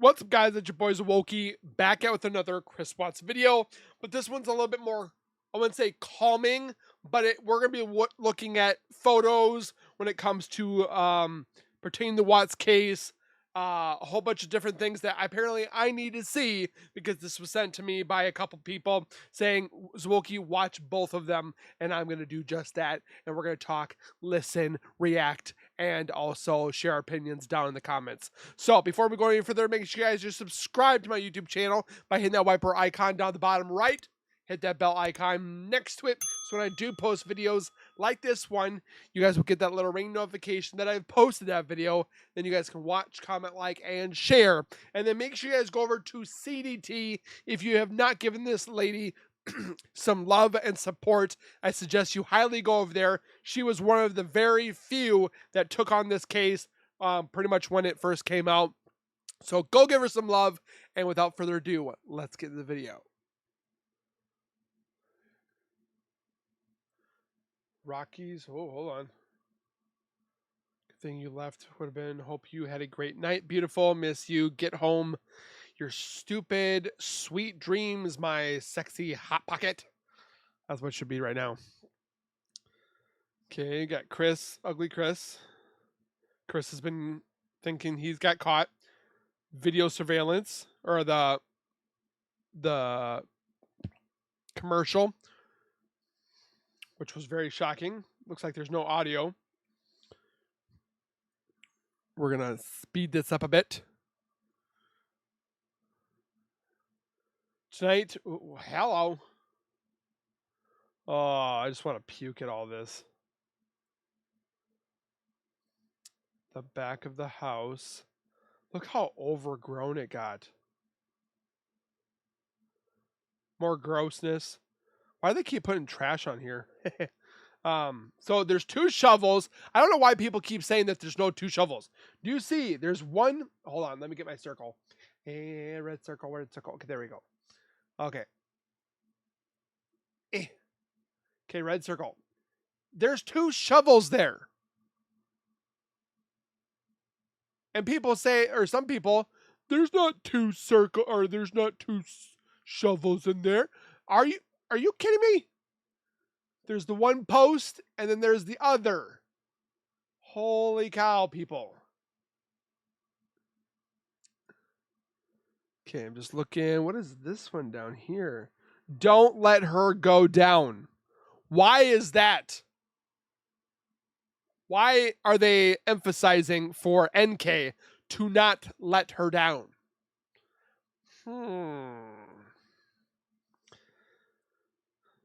What's up, guys? It's your boy Zowoki back out with another Chris Watts video, but this one's a little bit more, I wouldn't say calming, but we're going to be looking at photos when it comes to pertaining to Watts' case, a whole bunch of different things that apparently I need to see because this was sent to me by a couple people saying, Zowoki, watch both of them, and I'm going to do just that, and we're going to talk, listen, react, and also share our opinions down in the comments. So before we go any further, make sure you guys just subscribe to my YouTube channel by hitting that wiper icon down the bottom right. Hit that bell icon next to it, so when I do post videos like this one, you guys will get that little ring notification that I've posted that video. Then you guys can watch, comment, like, and share. And then make sure you guys go over to CDT if you have not given this lady some love and support. I suggest you highly go over there. She was one of the very few that took on this case pretty much when it first came out. So go give her some love. And without further ado, let's get to the video. Rockies. Oh, hold on. Good thing you left. Would have been. Hope you had a great night. Beautiful. Miss you. Get home. Your stupid, sweet dreams, my sexy hot pocket. That's what it should be right now. Okay, got Chris, ugly Chris. Chris has been thinking he's got caught. Video surveillance, or the commercial, which was very shocking. Looks like there's no audio. We're gonna speed this up a bit. Tonight, ooh, hello. Oh, I just want to puke at all this. The back of the house. Look how overgrown it got. More grossness. Why do they keep putting trash on here? So there's two shovels. I don't know why people keep saying that there's no two shovels. Do you see? There's one. Hold on. Let me get my circle. Hey, red circle. Red circle. Okay, there we go. Okay. Okay, red circle. There's two shovels there. And people say, or some people, there's not two shovels in there. Are you kidding me? There's the one post, and then there's the other. Holy cow, people. Okay, I'm just looking. What is this one down here? Don't let her go down. Why is that? Why are they emphasizing for NK to not let her down?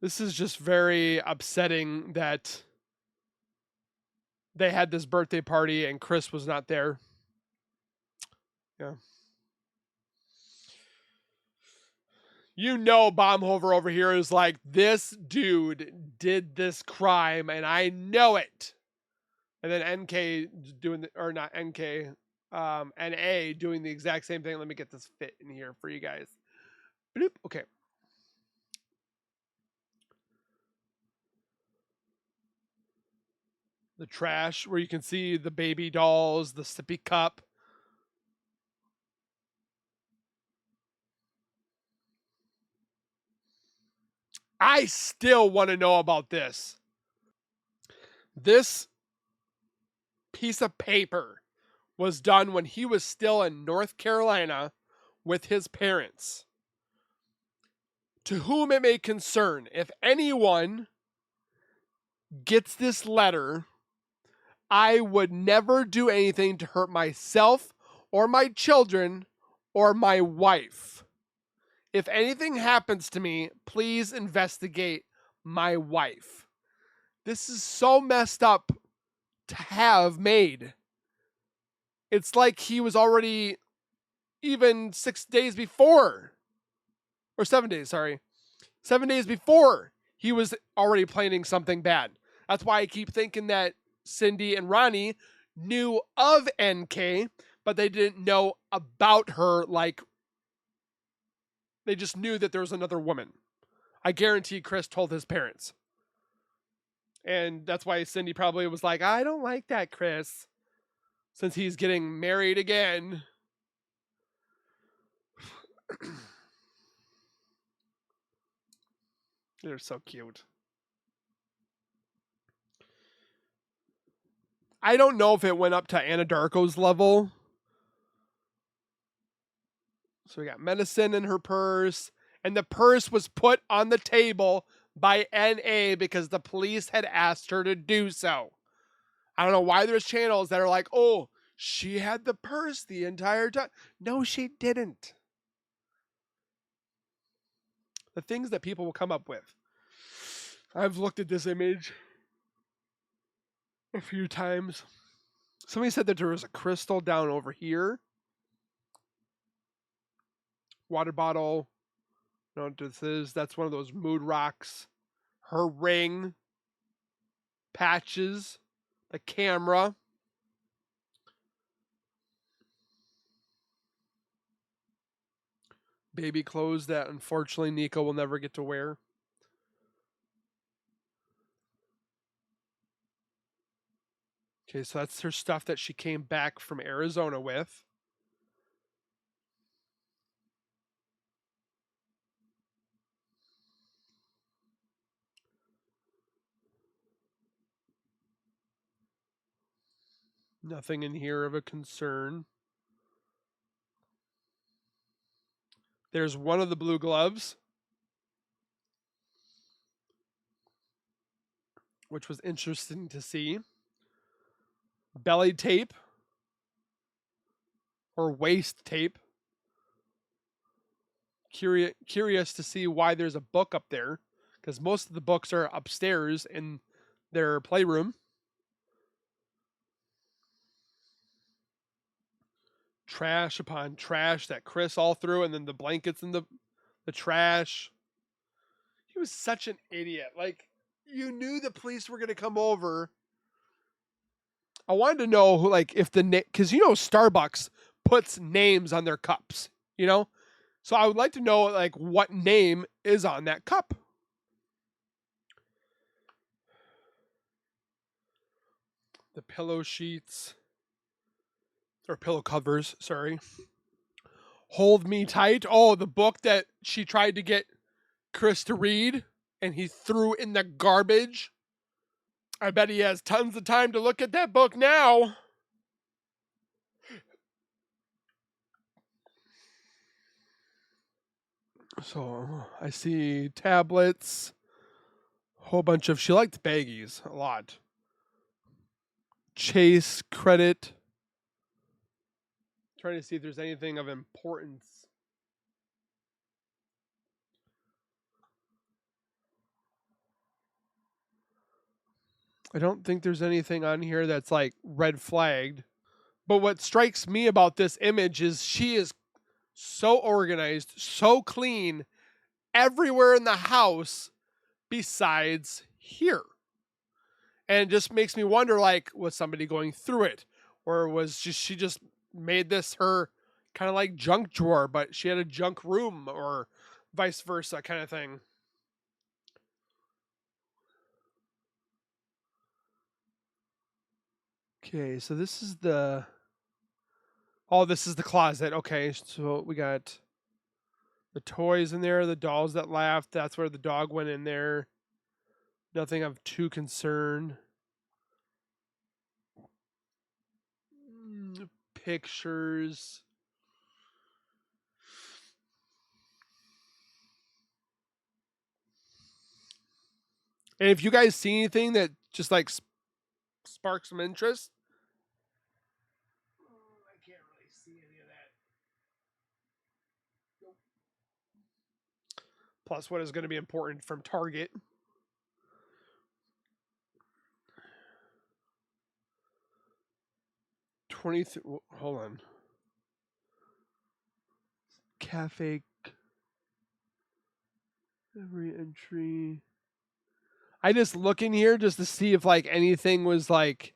This is just very upsetting that they had this birthday party and Chris was not there. Yeah. You know, Baumhover over here is like, this dude did this crime and I know it. And then NK doing the, or not NK, NA doing the exact same thing. Let me get this fit in here for you guys. Bloop. Okay. The trash where you can see the baby dolls, the sippy cup. I still want to know about this. This piece of paper was done when he was still in North Carolina with his parents. To whom it may concern, if anyone gets this letter, I would never do anything to hurt myself or my children or my wife. If anything happens to me, please investigate my wife. This is so messed up to have made. It's like he was already, even 6 days before, or 7 days, sorry. 7 days before, he was already planning something bad. That's why I keep thinking that Cindy and Ronnie knew of NK, but they didn't know about her. Like, they just knew that there was another woman. I guarantee Chris told his parents. And that's why Cindy probably was like, I don't like that, Chris, since he's getting married again. They're so cute. I don't know if it went up to Anadarko's level. So we got medicine in her purse, and the purse was put on the table by NA because the police had asked her to do so. I don't know why there's channels that are like, oh, she had the purse the entire time. No, she didn't. The things that people will come up with. I've looked at this image a few times. Somebody said that there was a crystal down over here. Water bottle. You know what this is? That's one of those mood rocks. Her ring. Patches. The camera. Baby clothes that unfortunately Nico will never get to wear. Okay, so that's her stuff that she came back from Arizona with. Nothing in here of a concern. There's one of the blue gloves, which was interesting to see. Belly tape or waist tape. Curious to see why there's a book up there, because most of the books are upstairs in their playroom. Trash upon trash that Chris all threw, and then the blankets in the trash. He was such an idiot. Like, you knew the police were going to come over. I wanted to know, like, if because Starbucks puts names on their cups, so I would like to know, like, what name is on that cup. The pillow sheets or pillow covers, sorry. Hold Me Tight. Oh, the book that she tried to get Chris to read and he threw in the garbage. I bet he has tons of time to look at that book now. So I see tablets, a whole bunch of, she liked baggies a lot. Chase credit. Trying to see if there's anything of importance. I don't think there's anything on here that's like red flagged. But what strikes me about this image is she is so organized, so clean everywhere in the house besides here. And it just makes me wonder, like, was somebody going through it? Or was she just made this her kind of like junk drawer, but she had a junk room, or vice versa kind of thing. Okay, so this is the... Oh, this is the closet. Okay, so we got the toys in there, the dolls that laughed. That's where the dog went in there. Nothing of too concern. Pictures. And if you guys see anything that just like sparks some interest, I can't really see any of that. Nope. Plus, what is going to be important from Target? Hold on. Cafe. Every entry. I just look in here just to see if like anything was like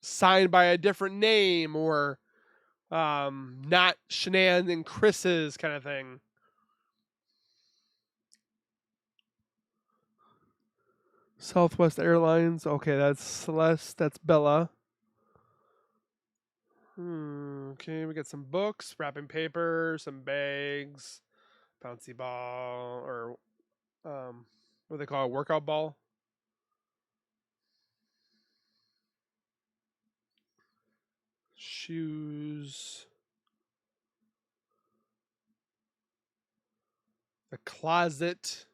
signed by a different name, or not Shanann and Chris's kind of thing. Southwest Airlines. Okay, that's Celeste. That's Bella. Okay, we got some books, wrapping paper, some bags, bouncy ball, or what do they call it, workout ball. Shoes. The closet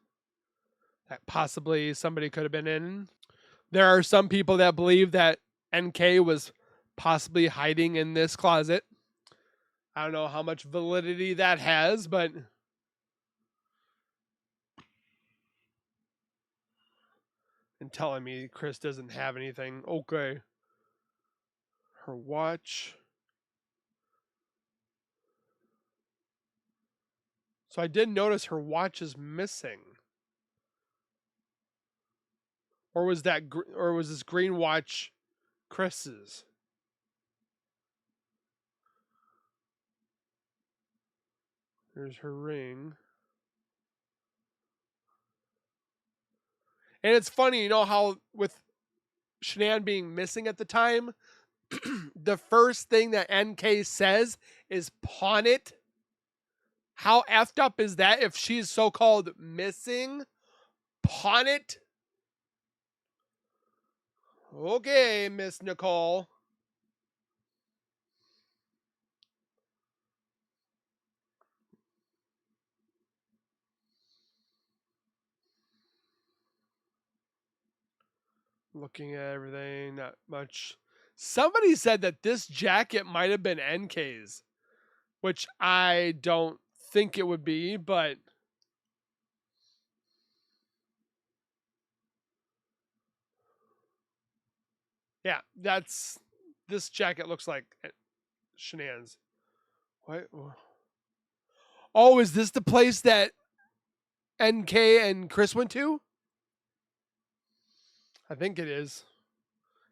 that possibly somebody could have been in. There are some people that believe that NK was possibly hiding in this closet. I don't know how much validity that has, but and telling me Chris doesn't have anything. Okay. Her watch. So I did notice her watch is missing. Or was this green watch Chris's? There's her ring. And it's funny, you know how with Shanann being missing at the time, the first thing that NK says is pawn it. How effed up is that if she's so-called missing? Pawn it? Okay, Miss Nicole. Looking at everything, not much. Somebody said that this jacket might have been NK's, which I don't think it would be, but yeah, this jacket looks like Shanann's. What? Oh, is this the place that NK and Chris went to? I think it is.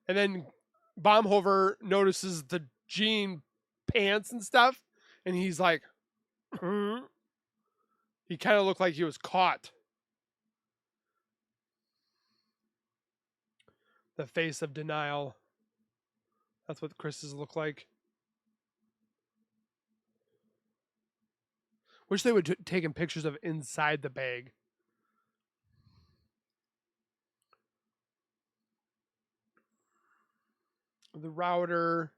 And then Baumhover notices the jean pants and stuff, and he's like, he kind of looked like he was caught. The face of denial. That's what Chris's look like. Wish they would taken pictures of inside the bag. The router.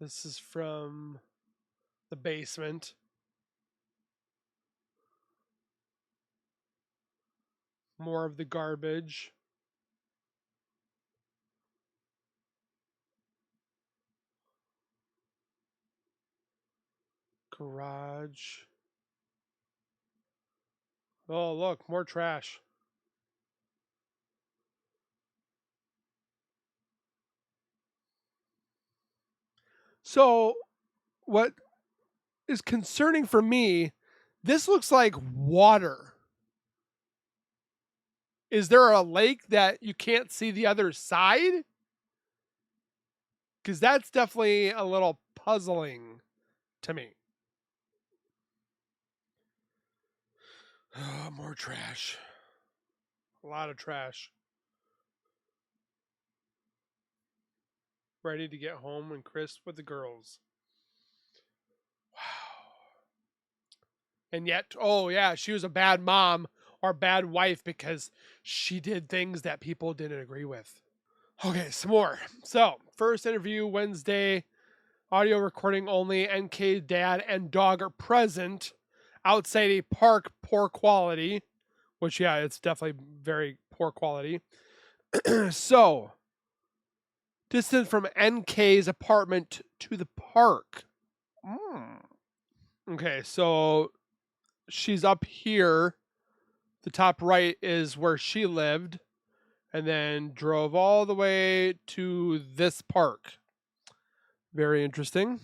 This is from the basement. More of the garbage. Garage. Oh, look, more trash. So, what is concerning for me, this looks like water. Is there a lake that you can't see the other side? Because that's definitely a little puzzling to me. Oh, more trash. A lot of trash. Ready to get home and Chris with the girls. Wow. And yet, oh yeah, she was a bad mom or bad wife because she did things that people didn't agree with. Okay, some more. So, first interview Wednesday, audio recording only. NK dad and dog are present outside a park, poor quality, which, yeah, it's definitely very poor quality. So, distance from NK's apartment to the park. Okay, so she's up here. The top right is where she lived, and then drove all the way to this park. Very interesting.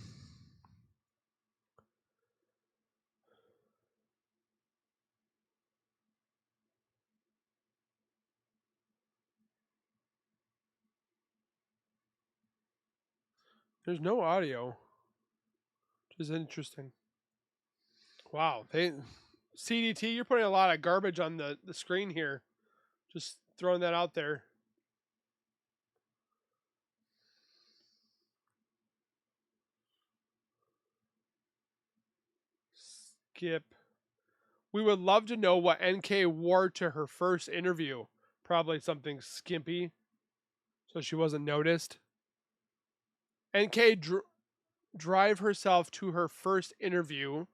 There's no audio, which is interesting. Wow, CDT, you're putting a lot of garbage on the screen here. Just throwing that out there. skip. We would love to know what NK wore to her first interview. Probably something skimpy, so she wasn't noticed. NK drive herself to her first interview.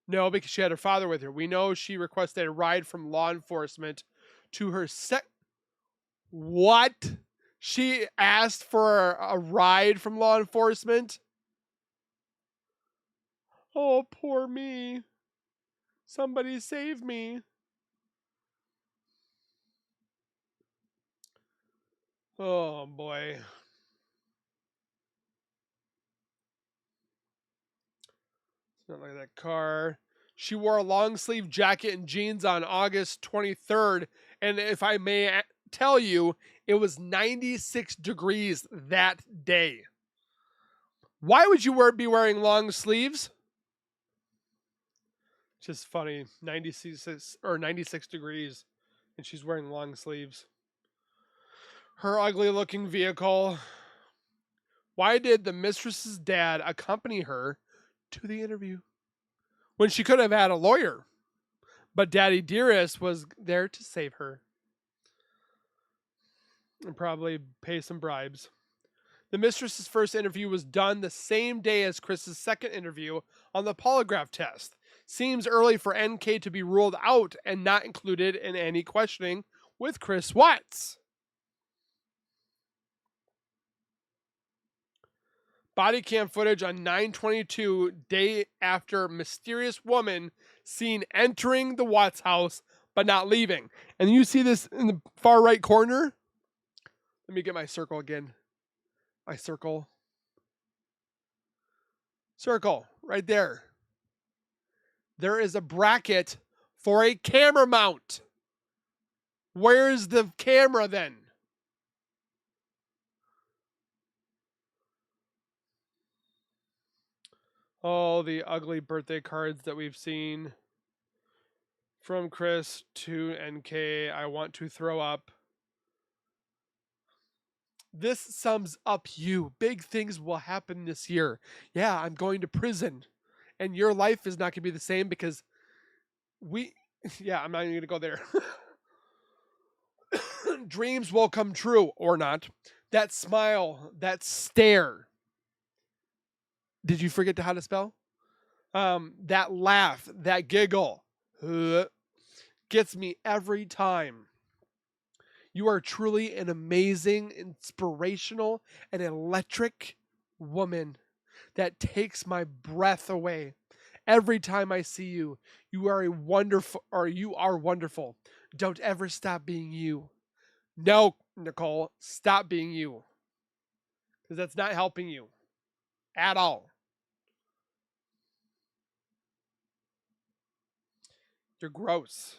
No, because she had her father with her. We know she requested a ride from law enforcement to her What? She asked for a ride from law enforcement? Oh, poor me. Somebody save me. Oh, boy. It's not like that car. She wore a long sleeve jacket and jeans on August 23rd. And if I may tell you, it was 96 degrees that day. Why would you be wearing long sleeves? Just funny. 96 degrees, and she's wearing long sleeves. Her ugly looking vehicle. Why did the mistress's dad accompany her to the interview when she could have had a lawyer? But Daddy Dearest was there to save her and probably pay some bribes. The mistress's first interview was done the same day as Chris's second interview on the polygraph test. Seems early for NK to be ruled out and not included in any questioning with Chris Watts. Body cam footage on 9/22, day after mysterious woman seen entering the Watts house but not leaving. And you see this in the far right corner? Let me get my circle again. My circle. Circle, right there. There is a bracket for a camera mount. Where's the camera then? Oh, the ugly birthday cards that we've seen. From Chris to NK, I want to throw up. This sums up you. Big things will happen this year. Yeah, I'm going to prison. And your life is not going to be the same because I'm not even going to go there. Dreams will come true or not. That smile, that stare. Did you forget how to spell? That laugh, that giggle gets me every time. You are truly an amazing, inspirational, and electric woman that takes my breath away. Every time I see you, you are wonderful. Don't ever stop being you. No, Nicole, stop being you. Because that's not helping you at all. You're gross.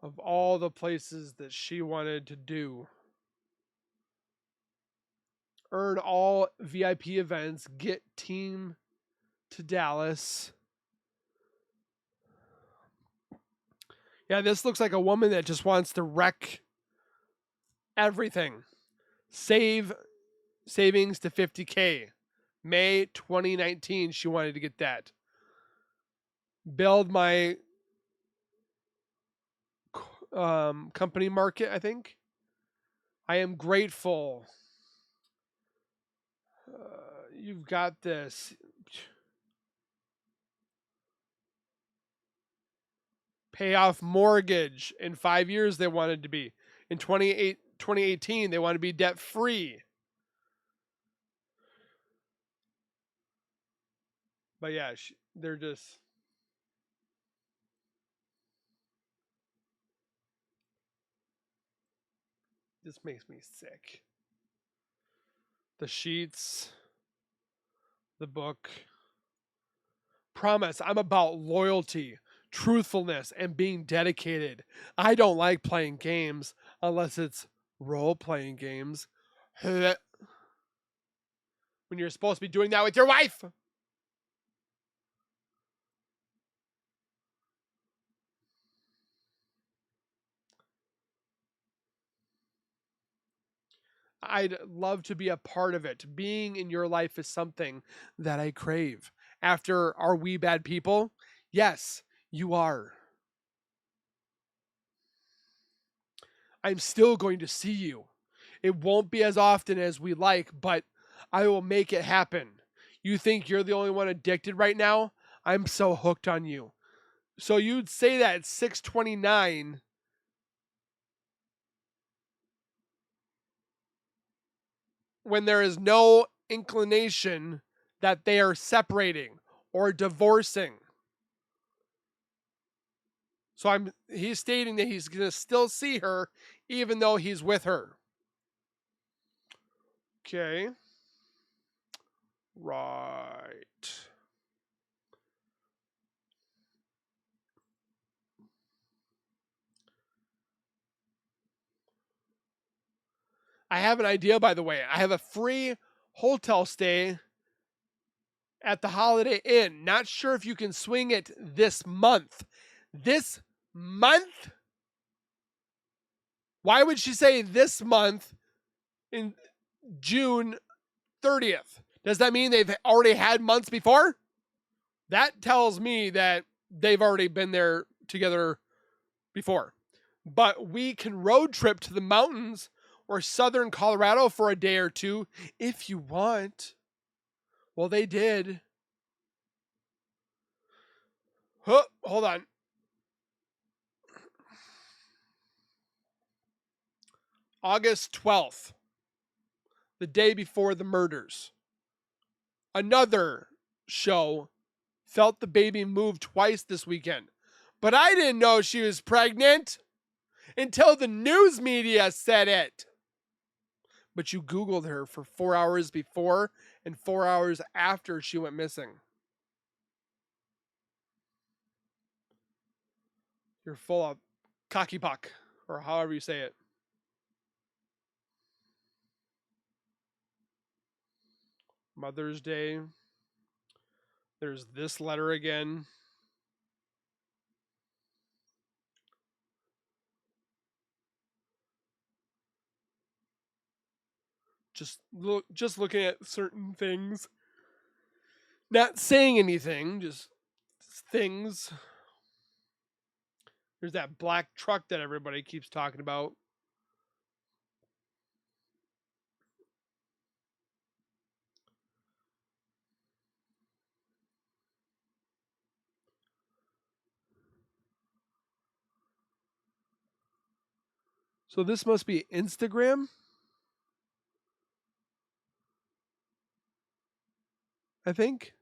Of all the places that she wanted to do, earn all VIP events, get team to Dallas. Yeah, this looks like a woman that just wants to wreck everything. Savings to 50K. May 2019, she wanted to get that. Build my company market, I think. I am grateful. You've got this. Pay off mortgage in 5 years they wanted to be. In 2018, they want to be debt free. But yeah, they're just. This makes me sick. The sheets, the book. Promise, I'm about loyalty, truthfulness, and being dedicated. I don't like playing games unless it's role playing games. When you're supposed to be doing that with your wife. I'd love to be a part of it. Being in your life is something that I crave. after Are We Bad People? Yes, you are. I'm still going to see you. It won't be as often as we like, but I will make it happen. You think you're the only one addicted right now? I'm so hooked on you. So you'd say that at 6:29 when there is no inclination that they are separating or divorcing. So he's stating that he's going to still see her even though he's with her. Okay. Right. I have an idea, by the way. I have a free hotel stay at the Holiday Inn. Not sure if you can swing it this month. This month? Why would she say this month in June 30th? Does that mean they've already had months before? That tells me that they've already been there together before. But we can road trip to the mountains or southern Colorado for a day or two if you want. Well, they did. Oh, hold on. August 12th, the day before the murders. Another show felt the baby move twice this weekend. But I didn't know she was pregnant until the news media said it. But you Googled her for 4 hours before and 4 hours after she went missing. You're full of cocky puck, or however you say it. Mother's Day. There's this letter again. Just looking at certain things. Not saying anything, just things. There's that black truck that everybody keeps talking about. So this must be Instagram, I think.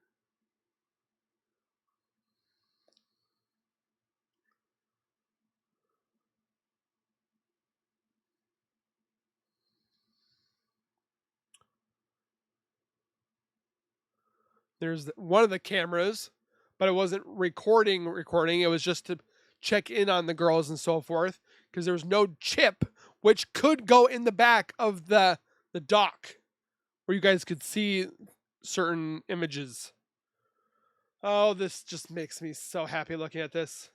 There's one of the cameras, but it wasn't recording. It was just to check in on the girls and so forth because there was no chip, which could go in the back of the dock where you guys could see certain images. Oh, this just makes me so happy looking at this.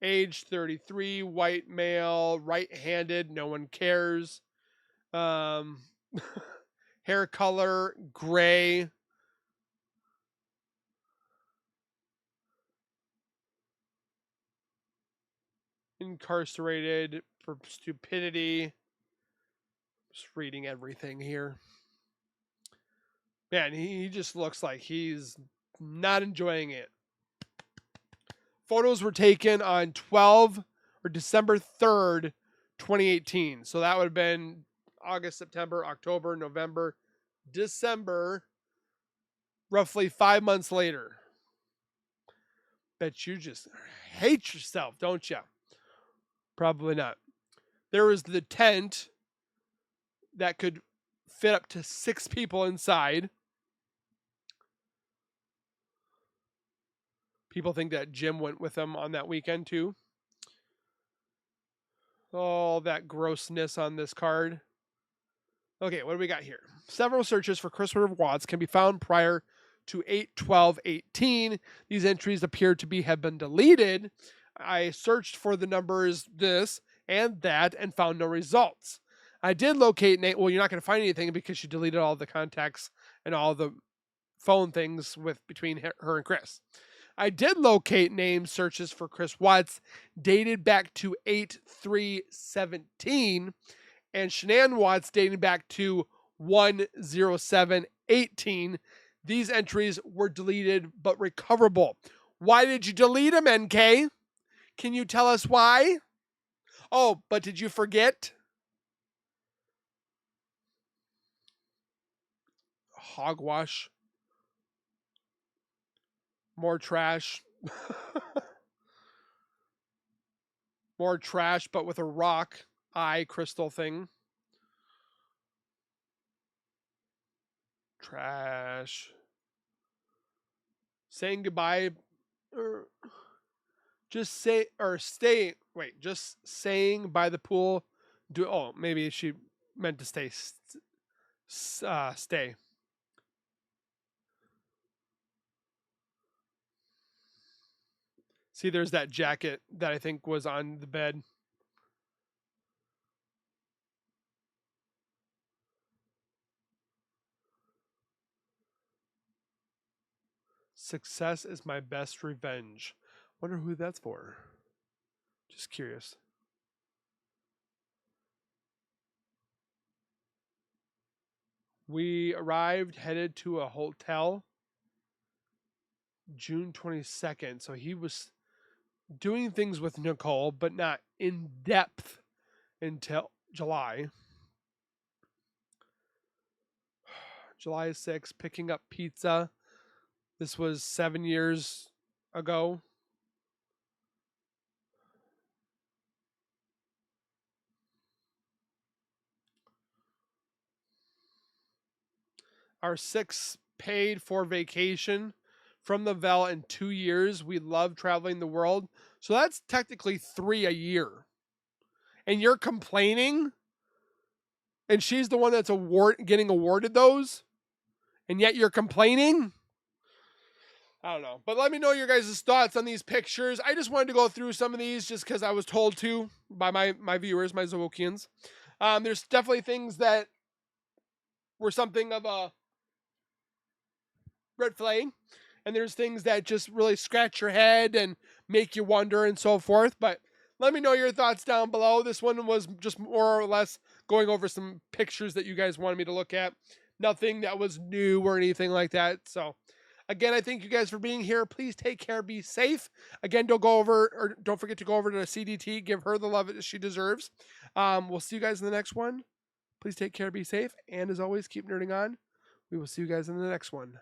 Age 33, white male, right-handed, no one cares. Hair color, gray. Incarcerated for stupidity. Just reading everything here. Man, he just looks like he's not enjoying it. Photos were taken on December 3rd, 2018. So that would have been August, September, October, November, December, roughly 5 months later. Bet you just hate yourself, don't you? Probably not. There was the tent that could fit up to 6 people inside. People think that Jim went with them on that weekend too. All that grossness on this card. Okay, what do we got here? Several searches for chriswatts can be found prior to 8/12/18. These entries appear to have been deleted. I searched for the numbers this and that and found no results. I did locate name. Well, you're not going to find anything because she deleted all the contacts and all the phone things between her and Chris. I did locate name searches for Chris Watts dated back to 8/3/17 and Shanann Watts dating back to 1/07/18. These entries were deleted but recoverable. Why did you delete them, NK? Can you tell us why? Oh, but did you forget? Hogwash. More trash. More trash, but with a rock eye crystal thing. Trash. Saying goodbye. Just say or stay. Wait, just saying by the pool. Maybe she meant to stay. Stay. See, there's that jacket that I think was on the bed. Success is my best revenge. Wonder who that's for. Just curious. We arrived, headed to a hotel June 22nd. So he was doing things with Nicole, but not in depth until July. July 6th, picking up pizza. This was 7 years ago. Our 6th paid for vacation from the Vel in 2 years. We love traveling the world. So that's technically 3 a year. And you're complaining? And she's the one that's getting awarded those? And yet you're complaining? I don't know. But let me know your guys' thoughts on these pictures. I just wanted to go through some of these just because I was told to by my viewers, my Zowokians. There's definitely things that were something of a red flag. And there's things that just really scratch your head and make you wonder and so forth. But let me know your thoughts down below. This one was just more or less going over some pictures that you guys wanted me to look at. Nothing that was new or anything like that. So again, I thank you guys for being here. Please take care, be safe. Again, don't forget to go over to CDT, give her the love that she deserves. We'll see you guys in the next one. Please take care, be safe, and as always, keep nerding on. We will see you guys in the next one.